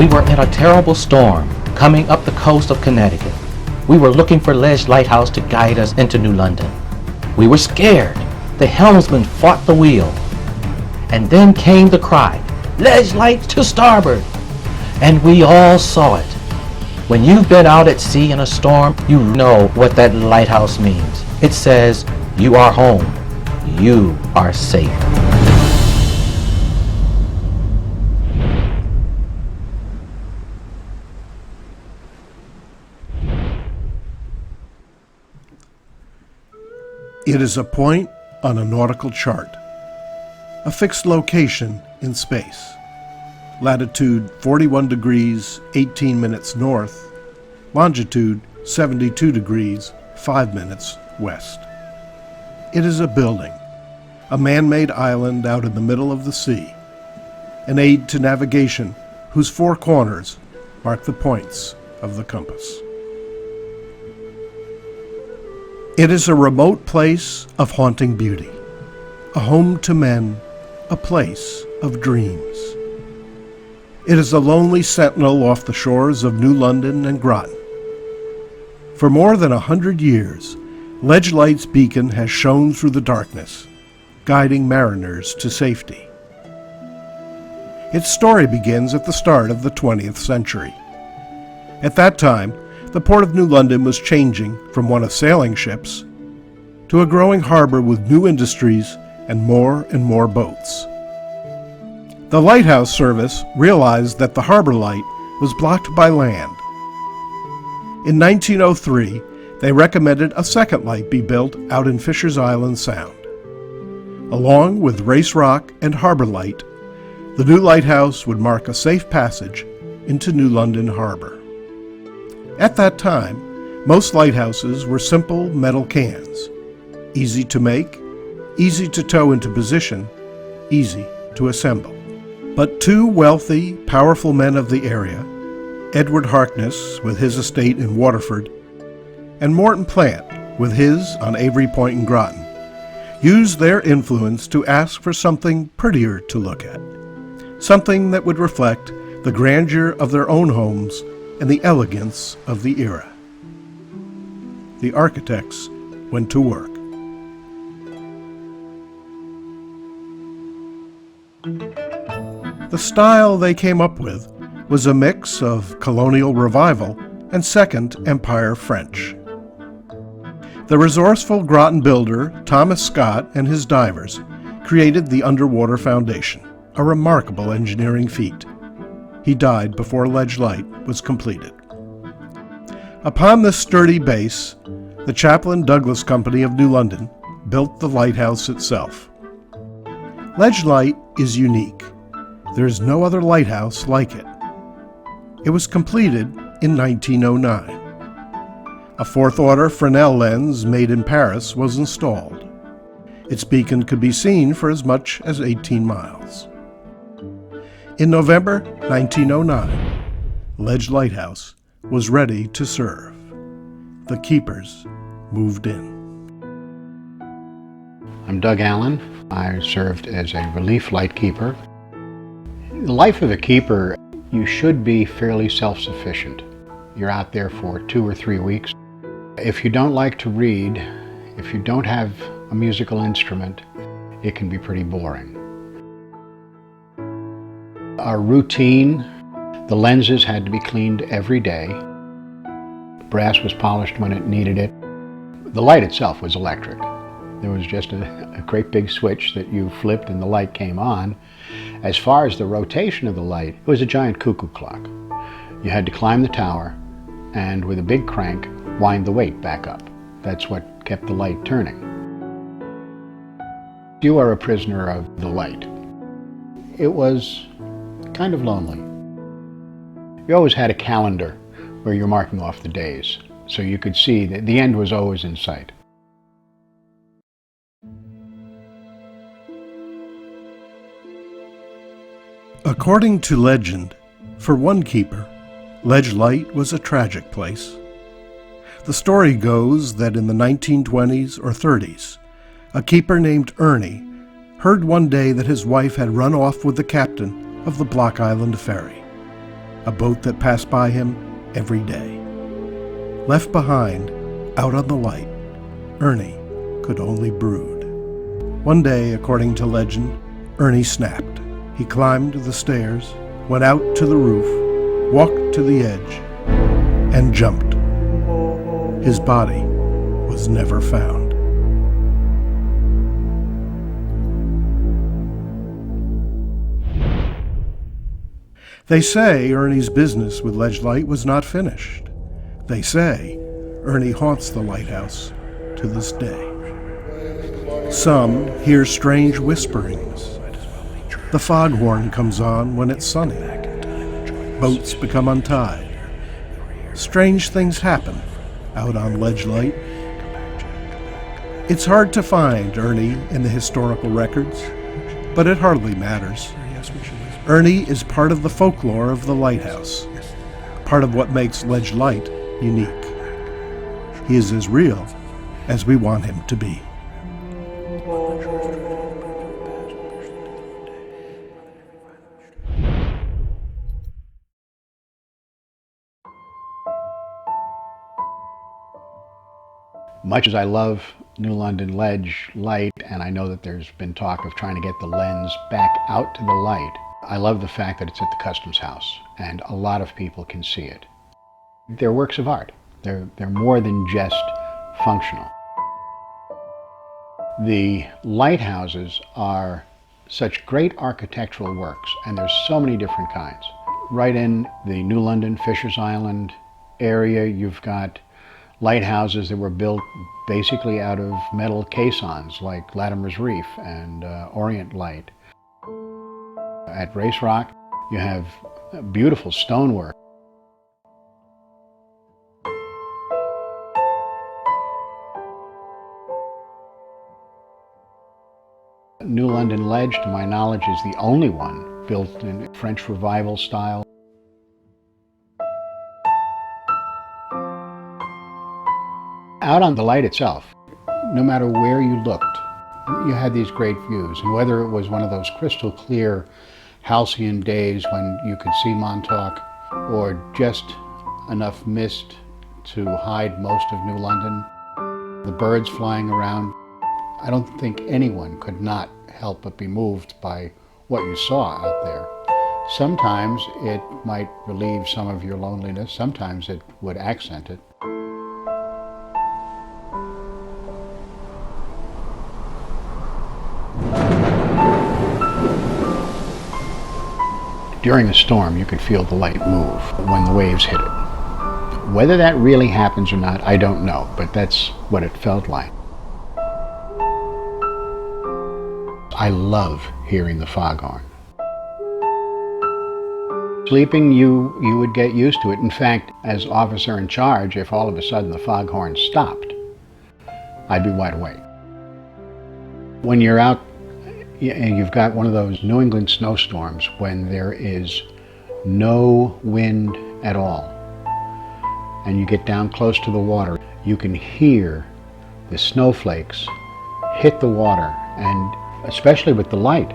We were in a terrible storm coming up the coast of Connecticut. We were looking for Ledge Lighthouse to guide us into New London. We were scared. The helmsman fought the wheel. And then came the cry, "Ledge light to starboard!" And we all saw it. When you've been out at sea in a storm, you know what that lighthouse means. It says, you are home. You are safe. It is a point on a nautical chart, a fixed location in space. Latitude 41 degrees 18 minutes north, longitude 72 degrees 5 minutes west. It is a building, a man-made island out in the middle of the sea, an aid to navigation whose four corners mark the points of the compass. It is a remote place of haunting beauty, a home to men, a place of dreams. It is a lonely sentinel off the shores of New London and Groton. For more than 100 years, Ledge Light's beacon has shone through the darkness, guiding mariners to safety. Its story begins at the start of the 20th century. At that time, the port of New London was changing from one of sailing ships to a growing harbor with new industries and more boats. The lighthouse service realized that the harbor light was blocked by land. In 1903, they recommended a second light be built out in Fisher's Island Sound. Along with Race Rock and Harbor Light, the new lighthouse would mark a safe passage into New London Harbor. At that time, most lighthouses were simple metal cans, easy to make, easy to tow into position, easy to assemble. But two wealthy, powerful men of the area, Edward Harkness with his estate in Waterford, and Morton Plant with his on Avery Point in Groton, used their influence to ask for something prettier to look at, something that would reflect the grandeur of their own homes and the elegance of the era. The architects went to work. The style they came up with was a mix of colonial revival and Second Empire French. The resourceful Groton builder Thomas Scott and his divers created the underwater foundation, a remarkable engineering feat. He died before Ledge Light was completed. Upon this sturdy base, the Chaplain Douglas Company of New London built the lighthouse itself. Ledge Light is unique. There is no other lighthouse like it. It was completed in 1909. A fourth-order Fresnel lens made in Paris was installed. Its beacon could be seen for as much as 18 miles. In November 1909, Ledge Lighthouse was ready to serve. The keepers moved in. I'm Doug Allen. I served as a relief light keeper. The life of a keeper, you should be fairly self-sufficient. You're out there for 2 or 3 weeks. If you don't like to read, if you don't have a musical instrument, it can be pretty boring. Our routine, the lenses had to be cleaned every day. Brass was polished when it needed it. The light itself was electric. There was just a great big switch that you flipped and the light came on. As far as the rotation of the light, it was a giant cuckoo clock. You had to climb the tower and with a big crank, wind the weight back up. That's what kept the light turning. You are a prisoner of the light. It was kind of lonely. You always had a calendar where you're marking off the days, so you could see that the end was always in sight. According to legend, for one keeper, Ledge Light was a tragic place. The story goes that in the 1920s or 30s, a keeper named Ernie heard one day that his wife had run off with the captain of the Block Island ferry. a boat that passed by him every day. Left behind, out on the light, Ernie could only brood. One day, according to legend, Ernie snapped. He climbed the stairs, went out to the roof, walked to the edge, and jumped. His body was never found. They say Ernie's business with Ledge Light was not finished. They say Ernie haunts the lighthouse to this day. Some hear strange whisperings. The foghorn comes on when it's sunny. Boats become untied. Strange things happen out on Ledge Light. It's hard to find Ernie in the historical records, but it hardly matters. Ernie is part of the folklore of the lighthouse, part of what makes Ledge Light unique. He is as real as we want him to be. Much as I love New London Ledge Light, and I know that there's been talk of trying to get the lens back out to the light, I love the fact that it's at the Customs House, and a lot of people can see it. They're works of art. They're more than just functional. The lighthouses are such great architectural works, and there's so many different kinds. Right in the New London, Fisher's Island area, you've got lighthouses that were built basically out of metal caissons like Latimer's Reef and Orient Light. At Race Rock, you have beautiful stonework. New London Ledge, to my knowledge, is the only one built in French Revival style. Out on the light itself, no matter where you looked, you had these great views. And whether it was one of those crystal clear halcyon days when you could see Montauk, or just enough mist to hide most of New London, the birds flying around, I don't think anyone could not help but be moved by what you saw out there. Sometimes it might relieve some of your loneliness, sometimes it would accent it. During a storm, you could feel the light move when the waves hit it. Whether that really happens or not, I don't know, but that's what it felt like. I love hearing the foghorn. Sleeping, you would get used to it. In fact, as officer in charge, if all of a sudden the foghorn stopped, I'd be wide awake. When you're out and you've got one of those New England snowstorms when there is no wind at all, and you get down close to the water, you can hear the snowflakes hit the water, and especially with the light,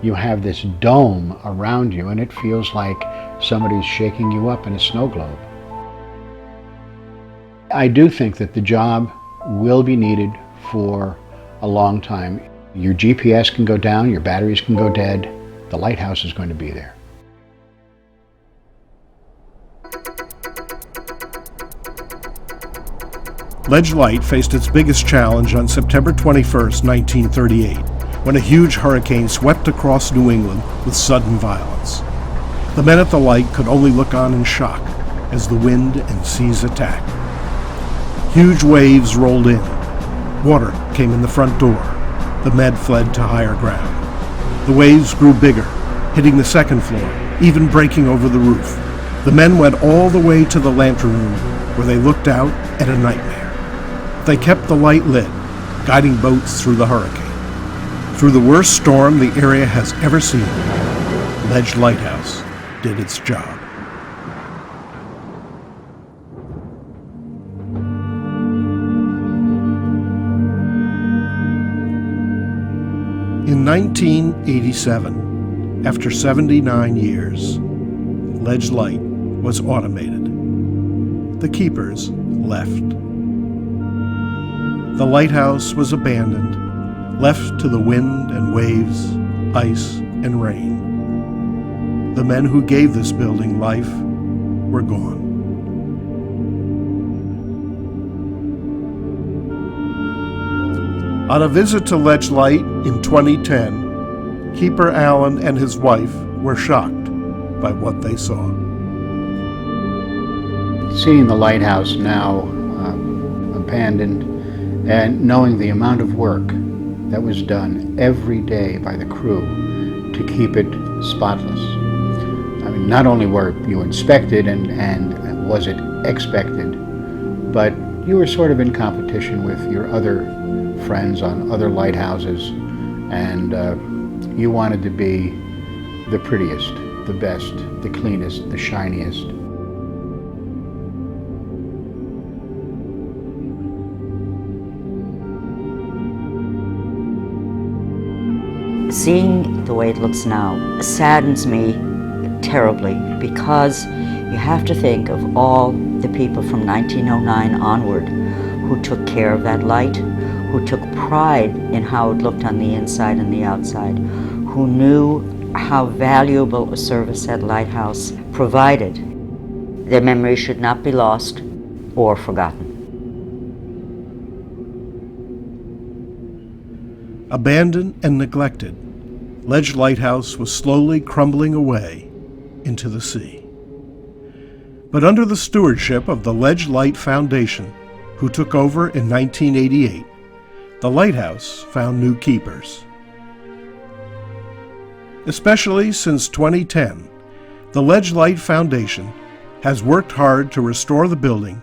you have this dome around you, and it feels like somebody's shaking you up in a snow globe. I do think that the job will be needed for a long time. Your GPS can go down, your batteries can go dead, the lighthouse is going to be there. Ledge Light faced its biggest challenge on September 21st, 1938, when a huge hurricane swept across New England with sudden violence. The men at the light could only look on in shock as the wind and seas attacked. Huge waves rolled in. Water came in the front door. The men fled to higher ground. The waves grew bigger, hitting the second floor, even breaking over the roof. The men went all the way to the lantern room, where they looked out at a nightmare. They kept the light lit, guiding boats through the hurricane. Through the worst storm the area has ever seen, Ledge Lighthouse did its job. In 1987, after 79 years, Ledge Light was automated. The keepers left. The lighthouse was abandoned, left to the wind and waves, ice and rain. The men who gave this building life were gone. On a visit to Ledge Light in 2010, Keeper Allen and his wife were shocked by what they saw. Seeing the lighthouse now abandoned and knowing the amount of work that was done every day by the crew to keep it spotless. I mean, not only were you inspected and was it expected, but you were sort of in competition with your other friends on other lighthouses, and you wanted to be the prettiest, the best, the cleanest, the shiniest. Seeing the way it looks now saddens me terribly, because you have to think of all the people from 1909 onward who took care of that light, who took pride in how it looked on the inside and the outside, who knew how valuable a service that lighthouse provided. Their memory should not be lost or forgotten. Abandoned and neglected, Ledge Lighthouse was slowly crumbling away into the sea. But under the stewardship of the Ledge Light Foundation, who took over in 1988, the lighthouse found new keepers. Especially since 2010, the Ledge Light Foundation has worked hard to restore the building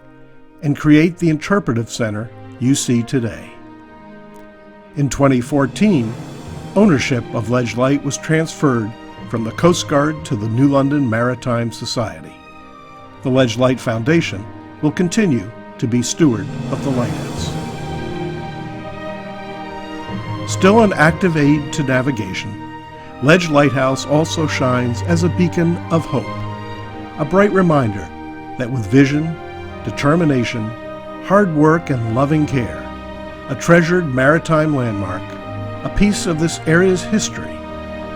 and create the interpretive center you see today. In 2014, ownership of Ledge Light was transferred from the Coast Guard to the New London Maritime Society. The Ledge Light Foundation will continue to be steward of the lighthouse. Still an active aid to navigation, Ledge Lighthouse also shines as a beacon of hope, a bright reminder that with vision, determination, hard work, and loving care, a treasured maritime landmark, a piece of this area's history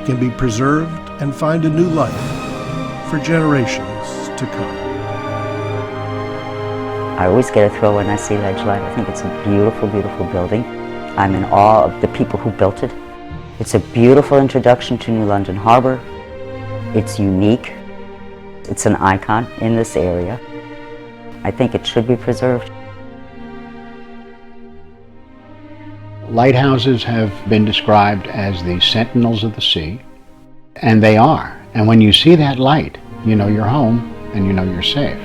can be preserved and find a new life for generations to come. I always get a thrill when I see Ledge Light. I think it's a beautiful, beautiful building. I'm in awe of the people who built it. It's a beautiful introduction to New London Harbor. It's unique. It's an icon in this area. I think it should be preserved. Lighthouses have been described as the sentinels of the sea, and they are. And when you see that light, you know you're home and you know you're safe.